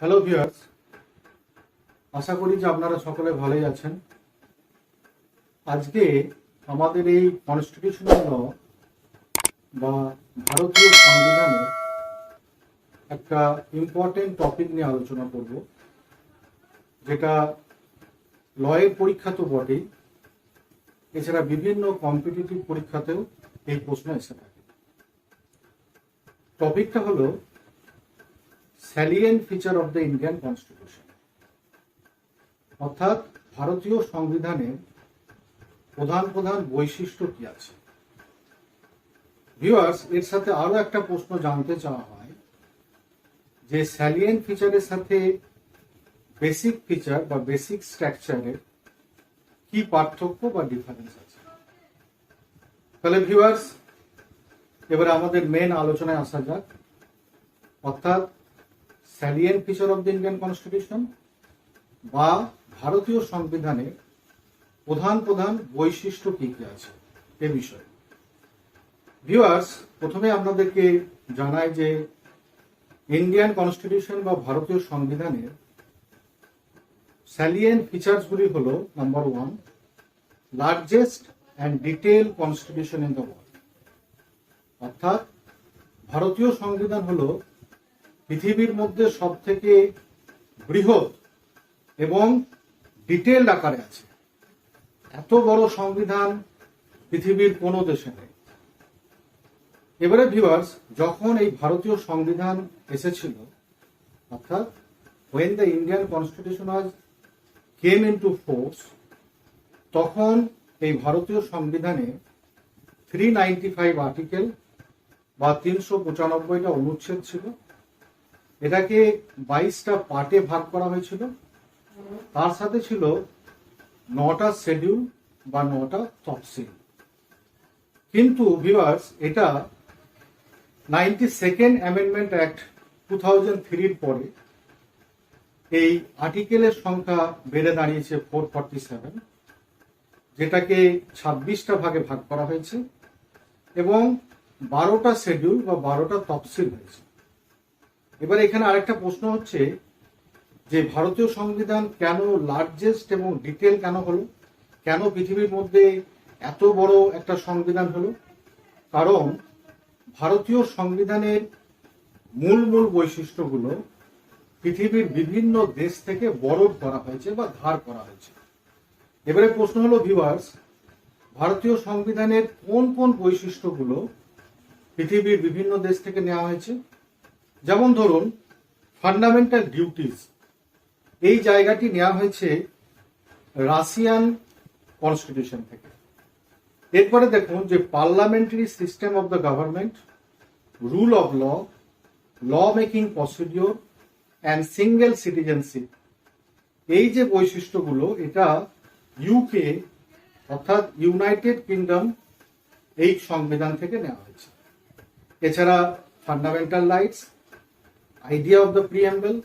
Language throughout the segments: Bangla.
হ্যালো ভিউয়ার্স, আশা করি যে আপনারা সকলে ভালোই আছেন। আজকে আমাদের এই কনস্টিটিউশনাল ল বা ভারতীয় সংবিধানের একটা ইম্পর্টেন্ট টপিক নিয়ে আলোচনা করব, যেটা লয়ের পরীক্ষা তো বটেই, এছাড়া বিভিন্ন কম্পিটিটিভ পরীক্ষাতেও এই প্রশ্ন এসে থাকে। টপিকটা হলো salient feature of the Indian constitution, অর্থাৎ ভারতীয় সংবিধানের প্রধান প্রধান বৈশিষ্ট্য কি আছে। ভিউয়ার্স, এর সাথে আরো একটা প্রশ্ন জানতে চাওয়া হয় যে স্যালিয়েন্ট ফিচারের সাথে বেসিক ফিচার বা বেসিক স্ট্রাকচারের কি পার্থক্য বা ডিফারেন্স আছে। তাহলে ভিউয়ার্স, এবারে আমাদের মেন আলোচনায় আসা যাক, অর্থাৎ salient feature of the Indian constitution বা ভারতীয় সংবিধানের প্রধান প্রধান বৈশিষ্ট্য কি কি আছে এ বিষয়ে। ভিউয়ার্স, প্রথমে আপনাদেরকে জানাই যে ইন্ডিয়ান কনস্টিটিউশন বা ভারতীয় সংবিধানের স্যালিয়েন্ট ফিচার্সগুলি হলো, number 1, largest and detail constitution in the world, অর্থাৎ ভারতীয় সংবিধান হলো পৃথিবীর মধ্যে সব থেকে বৃহৎ এবং ডিটেলড আকারে আছে। এত বড় সংবিধান পৃথিবীর কোনো দেশে নেই। এবারে ভিউয়ার্স, যখন এই ভারতীয় সংবিধান এসেছিল, অর্থাৎ when the Indian Constitution was came into force, তখন এই ভারতীয় সংবিধানে 395 আর্টিকেল বা 395টা অনুচ্ছেদ ছিল। এটাকে 22টা পার্টে ভাগ করা হয়েছিল। তার সাথে ছিল 9টা শিডিউল বা 9টা তফসিল। কিন্তু ভিউয়ার্স, এটা 92nd অ্যামেন্ডমেন্ট অ্যাক্ট 2003-এর পরে এই আর্টিকেলের সংখ্যা বেড়ে দাঁড়িয়েছে 447, যেটাকে 26টা ভাগে ভাগ করা হয়েছে এবং 12টা শিডিউল বা 12টা তফসিল হয়েছে। এবার এখানে আরেকটা প্রশ্ন হচ্ছে যে ভারতীয় সংবিধান কেন লার্জেস্ট এবং ডিটেল কেন হলো, কেন পৃথিবীর মধ্যে এত বড় একটা সংবিধান হলো? কারণ ভারতীয় সংবিধানের মূল মূল বৈশিষ্ট্যগুলো পৃথিবীর বিভিন্ন দেশ থেকে বরোড করা হয়েছে বা ধার করা হয়েছে। এবারে প্রশ্ন হলো ভিউয়ার্স, ভারতীয় সংবিধানের কোন কোন বৈশিষ্ট্যগুলো পৃথিবীর বিভিন্ন দেশ থেকে নেওয়া হয়েছে। যেমন ধরুন, ফান্ডামেন্টাল ডিউটিস, এই জায়গাটি নেওয়া হয়েছে রাশিয়ান কনস্টিটিউশন থেকে। এরপরে দেখুন যে parliamentary system of the government, rule of law, law making procedure and single citizenship, এই যে বৈশিষ্ট্যগুলো, এটা ইউকে অর্থাৎ ইউনাইটেড কিংডম এই সংবিধান থেকে নেওয়া হয়েছে। এছাড়া fundamental rights, idea of the preamble,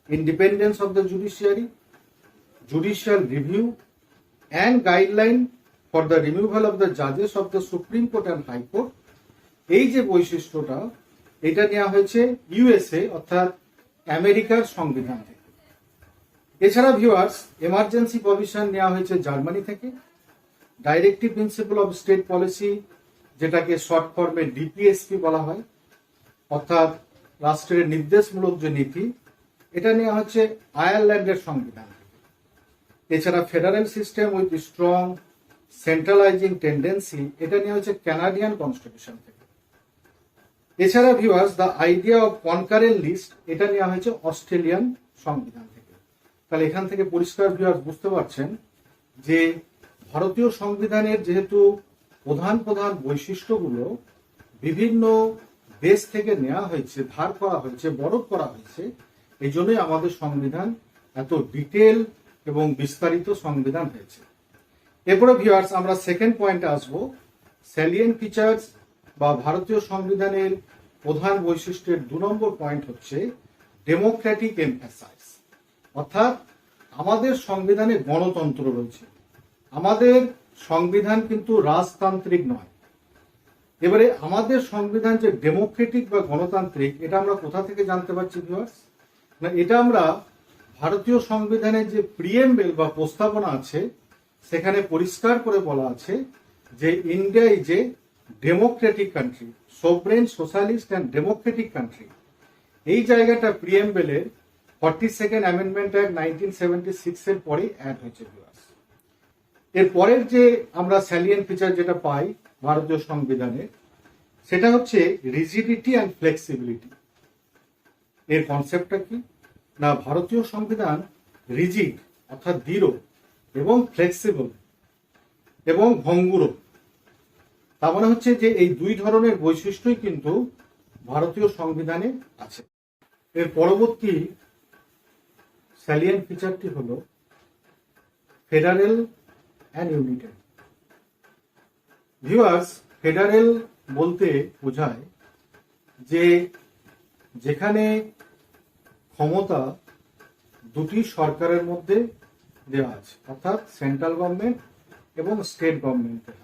independence of the judiciary, judicial review and guideline for the removal of the judges of the Supreme Court and High Court, এই যে বৈশিষ্ট্যটা, এটা নেওয়া হয়েছে ইউএসএ অর্থাৎ আমেরিকার সংবিধান থেকে। এছাড়া ভিউয়ার্স, এমার্জেন্সি প্রভিশন নেওয়া হয়েছে জার্মানি থেকে। Directive principle of state policy, যেটাকে শর্ট ফর্মে ডিপিএসপি বলা হয়, অর্থাৎ রাষ্ট্রের নির্দেশমূলক যে নীতি, এটা নেওয়া হচ্ছে আয়ারল্যান্ডের সংবিধান থেকে। এছাড়া federal system with strong centralising tendency, এটা নেওয়া হচ্ছে কানাডিয়ান কনস্টিটিউশন থেকে। এছাড়া viewers, the idea of concurrent list, এটা নেওয়া হয়েছে অস্ট্রেলিয়ান সংবিধান থেকে। তাহলে এখান থেকে পরিষ্কার ভিউয়ার্স বুঝতে পারছেন যে ভারতীয় সংবিধানের যেহেতু প্রধান প্রধান বৈশিষ্ট্যগুলো বিভিন্ন দেশ থেকে নেওয়া হয়েছে, ধার করা হয়েছে, বরফ করা হয়েছে, এই জন্যই আমাদের সংবিধান এত ডিটেল এবং বিস্তারিত সংবিধান হয়েছে। এরপরে ভিউয়ার্স, আমরা সেকেন্ড পয়েন্টে আসবো। স্যালিয়েন্ট ফিচার্স বা ভারতীয় সংবিধানের প্রধান বৈশিষ্ট্যের 2 নম্বর পয়েন্ট হচ্ছে ডেমোক্রেটিক এমফ্যাসাইজ, অর্থাৎ আমাদের সংবিধানে গণতন্ত্র রয়েছে। আমাদের সংবিধান কিন্তু রাজতান্ত্রিক নয়। এবারে আমাদের সংবিধান যে ডেমোক্রেটিক বা গণতান্ত্রিক, এটা আমরা কোথা থেকে জানতে পারছি ভিউয়ার্স? না, এটা আমরা ভারতীয় সংবিধানের যে প্রিএম্বল বা প্রস্তাবনা আছে সেখানে পরিষ্কার করে বলা আছে যে India is a democratic country, sovereign, socialist and Democratic country. এই জায়গাটা প্রিএম্বলের 42nd অ্যামেন্ডমেন্ট অ্যাক্ট 1976 এর পরে অ্যাড হয়েছে। এর পরের যে আমরা স্যালিয়েন্ট ফিচার যেটা পাই ভারতীয় সংবিধানে, সেটা হচ্ছে রিজিডিটি অ্যান্ড ফ্লেক্সিবিলিটি। এর কনসেপ্টটা কি না, ভারতীয় সংবিধান রিজিড অর্থাৎ দৃঢ় এবং ফ্লেক্সিবল এবং ভঙ্গুর। তার মানে হচ্ছে যে এই দুই ধরনের বৈশিষ্ট্যই কিন্তু ভারতীয় সংবিধানে আছে। এর পরবর্তী স্যালিয়েন্ট ফিচারটি হলো federal and unitary. Viewers, federal বলতে বোঝায় যে যেখানে ক্ষমতা দুটি সরকারের মধ্যে দেওয়া আছে, অর্থাৎ সেন্ট্রাল গভর্নমেন্ট এবং স্টেট গভর্নমেন্টের।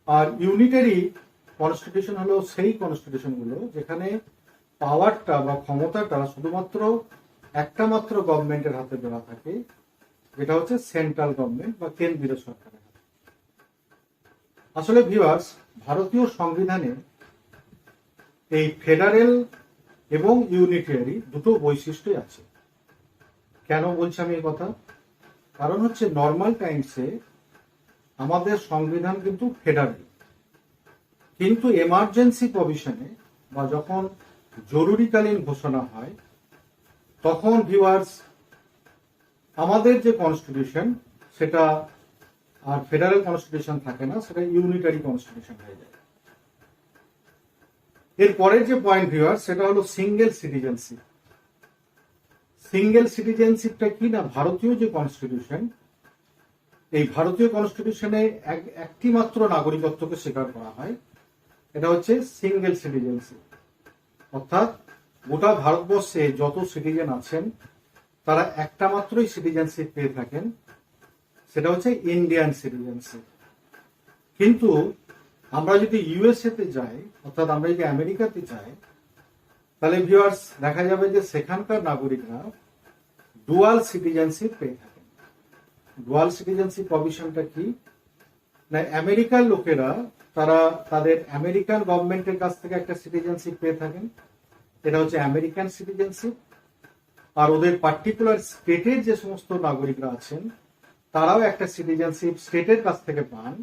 আর ইউনিটারি কনস্টিটিউশন হলো সেই কনস্টিটিউশনগুলো যেখানে পাওয়ারটা বা ক্ষমতাটা শুধুমাত্র একটা মাত্র গভর্নমেন্টের হাতে দেওয়া থাকে, যেটা হচ্ছে সেন্ট্রাল গভর্নমেন্ট বা কেন্দ্রীয় সরকারের হাতে। আসলে ভিউয়ার্স, ভারতীয় সংবিধানে এই ফেডারেল এবং ইউনিটারি দুটো বৈশিষ্ট্যই আছে। কেন বলছি আমি এই কথা? কারণ হচ্ছে নর্মাল টাইমসে আমাদের সংবিধান কিন্তু ফেডারেল, কিন্তু এমার্জেন্সি প্রভিশনে বা যখন জরুরিকালীন ঘোষণা হয় তখন ভিউয়ার্স আমাদের যে কনস্টিটিউশন সেটা আর ফেডারেল কনস্টিটিউশন থাকে না, সেটা ইউনিটারি কনস্টিটিউশন হয়ে যায়। এর পরের যে পয়েন্ট ভিউয়ার্স, সেটা হলো সিঙ্গেল সিটিজেনশিপ। সিঙ্গেল সিটিজেনশিপটা কি না, ভারতীয় যে কনস্টিটিউশন, এই ভারতীয় কনস্টিটিউশনে একটি মাত্র নাগরিকত্বকে স্বীকার করা হয়, এটা হচ্ছে সিঙ্গেল সিটিজেনশিপ। অর্থাৎ গোটা ভারতবর্ষে যত সিটিজেন আছেন তারা একটা মাত্রই সিটিজেনশিপ পেয়ে থাকেন, সেটা হচ্ছে ইন্ডিয়ান সিটিজেনশিপ। কিন্তু আমরা যদি ইউএসএ তে যাই, অর্থাৎ আমরা যদি আমেরিকাতে যাই, তাহলে ভিউয়ার্স দেখা যাবে যে সেখানকার নাগরিকরা ডুয়াল সিটিজেনশিপ পেয়ে থাকেন। ডুয়াল সিটিজেনশিপ প্রভিশনটা কি না, আমেরিকার লোকেরা তারা তাদের আমেরিকান গভর্নমেন্টের কাছ থেকে একটা সিটিজেনশিপ পেয়ে থাকেন, এটা হচ্ছে আমেরিকান সিটিজেনশিপ। আর ওদের পার্টিকুলার স্টেটের যে সমস্ত নাগরিকরা আছেন তারাও একটা সিটিজেনশিপ স্টেটের কাছ থেকে পান,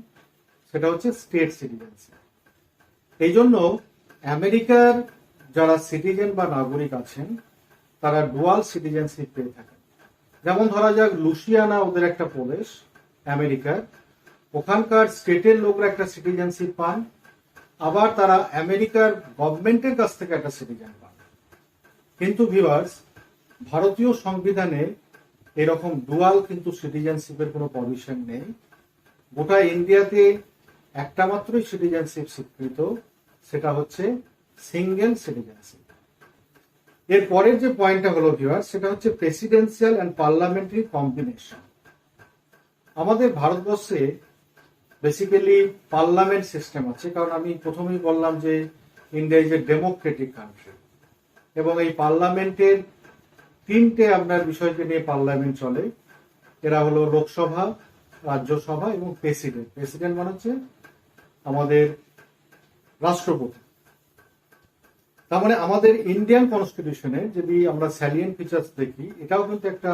সেটা হচ্ছে স্টেট সিটিজেনশিপ। এই জন্য আমেরিকার যারা সিটিজেন বা নাগরিক আছেন তারা ডুয়াল সিটিজেনশিপ পেয়ে থাকেন। যেমন ধরা যাক লুসিয়ানা ওদের একটা প্রদেশ আমেরিকার, ওখানকার স্টেটের লোকরা একটা সিটিজেনশিপ পান, আবার তারা আমেরিকার গভর্নমেন্টের কাছ থেকে একটা সিটিজেন পান। কিন্তু ভিউয়ার্স, ভারতীয় সংবিধানে এরকম ডুয়াল কিন্তু সিটিজেনশিপের কোনো প্রভিশন নেই। গোটা ইন্ডিয়াতে একটা মাত্রই সিটিজেনশিপ স্বীকৃত, সেটা হচ্ছে সিঙ্গেল সিটিজেনশিপ। এর পরের যে পয়েন্টটা হলো ভিউয়ার্স, সেটা হচ্ছে প্রেসিডেন্সিয়াল অ্যান্ড পার্লামেন্টারি কম্বিনেশন। আমাদের ভারতবর্ষে বেসিক্যালি পার্লামেন্ট সিস্টেম আছে, কারণ আমি প্রথমেই বললাম যে India is a democratic country, এবং এই পার্লামেন্টের তিনটে আপনার বিষয়কে নিয়ে পার্লামেন্ট চলে। এরা হলো লোকসভা, রাজ্যসভা এবং প্রেসিডেন্ট। প্রেসিডেন্ট মানে হচ্ছে আমাদের রাষ্ট্রপতি। তার মানে আমাদের ইন্ডিয়ান কনস্টিটিউশনে যদি আমরা স্যালিয়েন্ট ফিচার্স দেখি, এটাও কিন্তু একটা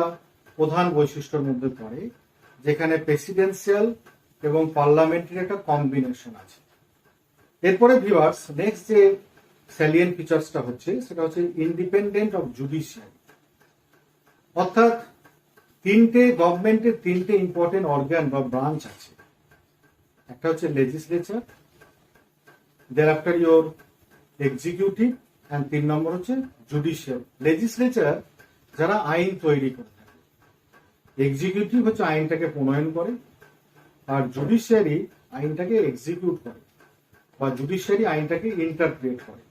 প্রধান বৈশিষ্ট্যের মধ্যে পড়ে, যেখানে প্রেসিডেন্সিয়াল এবং পার্লামেন্টের একটা কম্বিনেশন আছে। এরপরে ভিউয়ার্স, নেক্সট যে স্যালিয়েন্ট ফিচার্সটা হচ্ছে সেটা হচ্ছে ইন্ডিপেন্ডেন্ট অফ জুডিশিয়ারি। অর্থাৎ তিনটে গভর্নমেন্টের তিনটে ইম্পর্টেন্ট অর্গান বা ব্রাঞ্চ আছে। একটা হচ্ছে legislature, thereafter your executive, and 3 নম্বর হচ্ছে জুডিশিয়াল। লেজিসলেচার যারা আইন তৈরি করে থাকে, এক্সিকিউটিভ হচ্ছে আইনটাকে প্রণয়ন করে, আর জুডিশিয়ারি আইনটাকে এক্সিকিউট করে বা জুডিশিয়ারি আইনটাকে ইন্টারপ্রেট করে।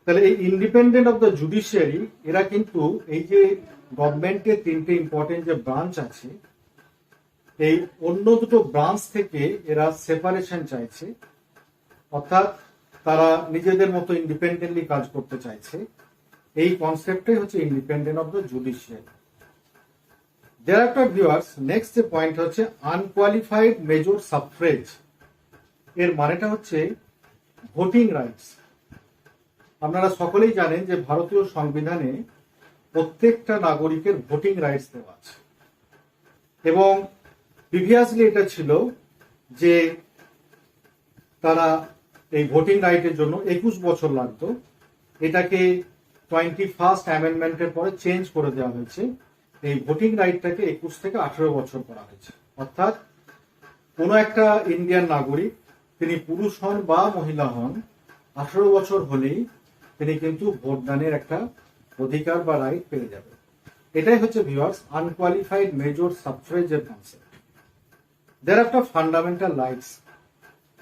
তাহলে এই ইন্ডিপেন্ডেন্ট অফ দ্য জুডিশিয়ারি এরা কিন্তু এই যে গভর্নমেন্টের তিনটে ইম্পর্টেন্ট যে ব্রাঞ্চ আছে, এই অন্য দুটো ব্রাঞ্চ থেকে এরা সেপারেশন চাইছে, অর্থাৎ তারা নিজেদের মতো ইন্ডিপেন্ডেন্টলি কাজ করতে চাইছে। এই কনসেপ্টটাই হচ্ছে independent of the judiciary. thereafter viewers, next যে পয়েন্ট হচ্ছে আনকোয়ালিফাইড মেজর সাফ্রেজ। এর মানেটা হচ্ছে ভোটিং রাইটস। আপনারা সকলেই জানেন যে ভারতীয় সংবিধানে প্রত্যেকটা নাগরিকের ভোটিং রাইটস দেওয়া আছে, এবং প্রিভিয়াসলি এটা ছিল যে তারা এই ভোটিং রাইটের জন্য 21 বছর লাগতো। এটাকে 21st অ্যামেন্ডমেন্টের পরে চেঞ্জ করে দেওয়া হয়েছে, এই ভোটিং রাইটটাকে 21 থেকে 18 বছর করা হয়েছে। অর্থাৎ কোনো একটা ইন্ডিয়ান নাগরিক, তিনি পুরুষ হন বা মহিলা হন, 18 বছর হলেই তিনি কিন্তু ভোটদানের একটা অধিকার বা রাইট পেয়ে যাবে। এটাই হচ্ছে ভিউয়ার্স আনকোয়ালিফাইড মেজর সাফ্রেজের কনসেপ্ট। thereafter fundamental rights.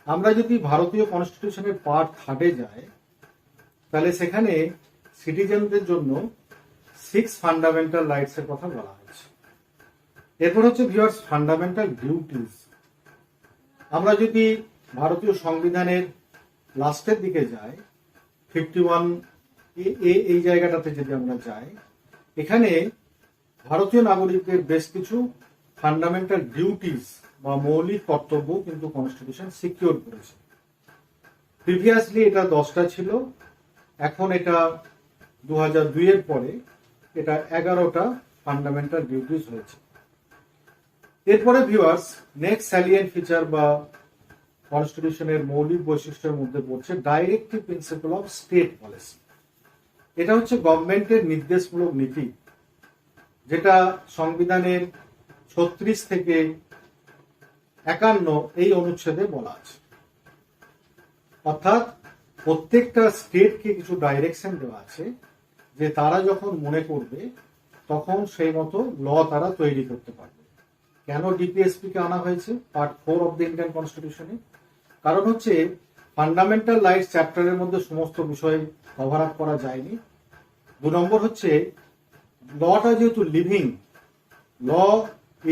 আমরা যদি ভারতীয় কনস্টিটিউশনের পার্ট 3 যাই, তাহলে সেখানে সিটিজেনদের জন্য 6 ফান্ডামেন্টাল রাইটস এর কথা বলা হয়েছে। এরপর হচ্ছে ভিউয়ার্স ফান্ডামেন্টাল ডিউটিস। আমরা যদি ভারতীয় সংবিধানের লাস্টের দিকে যাই, 51 এই জায়গাটাতে যদি আমরা যাই, এখানে ভারতীয় নাগরিকদের বেশ কিছু ফান্ডামেন্টাল ডিউটিস বা মৌলিক কর্তব্য কিন্তু কনস্টিটিউশন সিকিউর করেছে। প্রিভিয়াসলি এটা 10টা ছিল, এখন এটা 2002 এর পরে এটা 11টা ফান্ডামেন্টাল ডিউটিস হয়েছে। এরপরে ভিউয়ার্স নেক্সট স্যালিয়েন্ট ফিচার বা কনস্টিটিউশনের মৌলিক বৈশিষ্ট্যের মধ্যে পড়ছে directive principle of state policy. এটা হচ্ছে গভর্নমেন্টের নির্দেশমূলক নীতি, যেটা সংবিধানের 36 থেকে 51 এই অনুচ্ছেদে বলা আছে। অর্থাৎ প্রত্যেকটা স্টেটকে কিছু ডাইরেকশন দেওয়া আছে যে তারা যখন মনে করবে তখন সেই মতো ল তারা তৈরি করতে পারবে। কেন ডিপিএসপি কে আনা হয়েছে পার্ট 4 অফ দ্য ইন্ডিয়ান কনস্টিটিউশনে? কারণ হচ্ছে ফান্ডামেন্টাল রাইটস চ্যাপ্টারের মধ্যে সমস্ত বিষয় কভার আপ করা যায়নি। 2 নম্বর হচ্ছে লটা যেহেতু living, law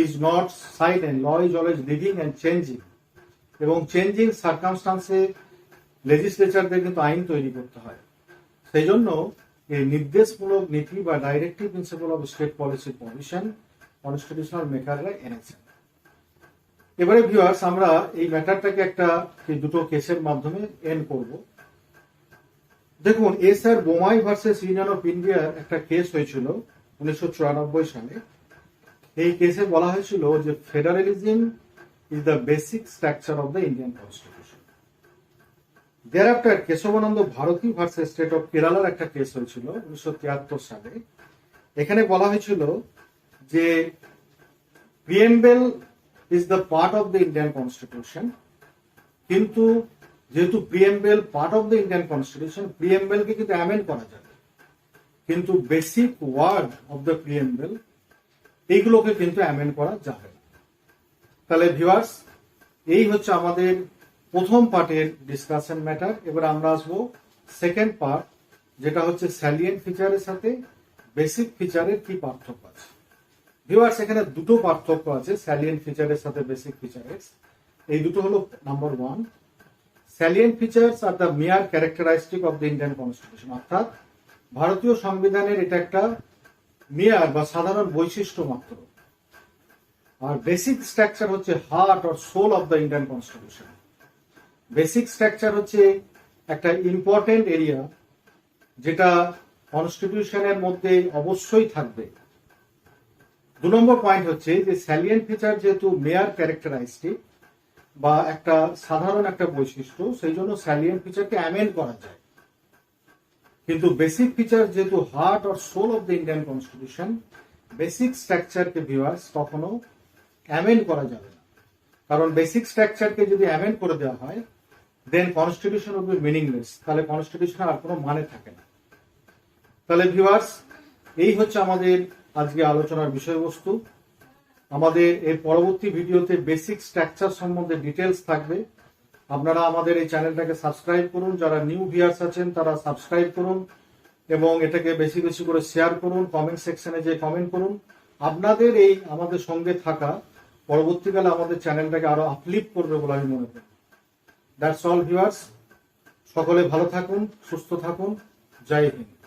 is not silent, law is always living and changing, এবং চেঞ্জিং সার্কামস্টান্সে লেজিসলেচারদের কিন্তু আইন তৈরি করতে হয়। সেই জন্য এই নির্দেশমূলক নীতি বা ডাইরেক্টিভ প্রিন্সিপাল অফ স্টেট পলিসির প্রভিশন কনস্টিটিউশনাল মেকাররা এনেছেন। এবারে ভিউয়ার্স আমরা এই ম্যাটারটাকে একটা দুটো কেসের মাধ্যমে এন্ড করব। দেখুন, S R Bommai versus Union of ইন্ডিয়ার একটা কেস হয়েছিল 1994 সালে। এই কেসে বলা হয়েছিল যে federalism is the basic structure of the Indian constitution. thereafter Kesavananda Bharati versus State of কেরালার একটা কেস হয়েছিল 1973 সালে। এখানে বলা হয়েছিল যে preamble is the part of the Indian constitution, কিন্তু যেহেতু preamble part of the Indian constitution, প্রিএম্বলকে কিন্তু অ্যামেন্ড করা যাবে, কিন্তু basic word of the preamble এইগুলোকে কিন্তু অ্যামেন্ড করা যাবে না। তাহলে ভিউয়ার্স এই হচ্ছে আমাদের প্রথম পার্টের ডিসকাশন ম্যাটার। এবার আমরা আসবো সেকেন্ড পার্ট, যেটা হচ্ছে স্যালিয়েন্ট ফিচারের সাথে বেসিক ফিচারের কি পার্থক্য আছে। ভিউয়ার্স এখানে দুটো পার্থক্য আছে স্যালিয়েন্ট ফিচারের সাথে বেসিক ফিচারের। এই দুটো হলো নাম্বার 1, স্যালিয়েন্ট ফিচার্স আর the mere characteristic of the Indian constitution. অর্থাৎ ভারতীয় সংবিধানের এটা একটা মিয়ার বা সাধারণ বৈশিষ্ট্য মাত্র, আর বেসিক স্ট্রাকচার হচ্ছে heart or soul of the Indian constitution. Basic structure হচ্ছে একটা ইম্পর্টেন্ট এরিয়া যেটা কনস্টিটিউশনের মধ্যে অবশ্যই থাকবে। 2 নম্বর পয়েন্ট হচ্ছে যে স্যালিয়েন্ট ফিচার যেহেতু মেয়ার ক্যারেক্টারিস্টিক বা একটা সাধারণ একটা বৈশিষ্ট্য, সেই জন্য স্যালিয়েন্ট ফিচারকে অ্যামেন্ড করা যায়, কিন্তু বেসিক ফিচার যেহেতু heart or soul of the Indian constitution, basic স্ট্রাকচারকে ভিউয়ার্স কখনো অ্যামেন্ড করা যাবে না। কারণ বেসিক স্ট্রাকচারকে যদি অ্যামেন্ড করে দেওয়া হয়, দেন কনস্টিটিউশন উইল বি মিনিংলেস, তাহলে কনস্টিটিউশনের আর কোনো মানে থাকে না। তাহলে ভিউয়ার্স এই হচ্ছে আমাদের আজকে আলোচনার বিষয়বস্তু। আমাদের এর পরবর্তী ভিডিওতে বেসিক স্ট্রাকচার সম্বন্ধে ডিটেলস থাকবে। আপনারা আমাদের এই চ্যানেলটাকে সাবস্ক্রাইব করুন, যারা নিউ ভিউয়ার্স আছেন তারা সাবস্ক্রাইব করুন এবং এটাকে বেশি বেশি করে শেয়ার করুন, কমেন্ট সেকশনে যে কমেন্ট করুন। আপনাদের এই আমাদের সঙ্গে থাকা পরবর্তীকালে আমাদের চ্যানেলটাকে আরো আপলিফ্ট করবে বলে আমি মনে করি। দ্যাটস অল ভিউয়ার্স, সকলে ভালো থাকুন, সুস্থ থাকুন, জয় হিন্দ।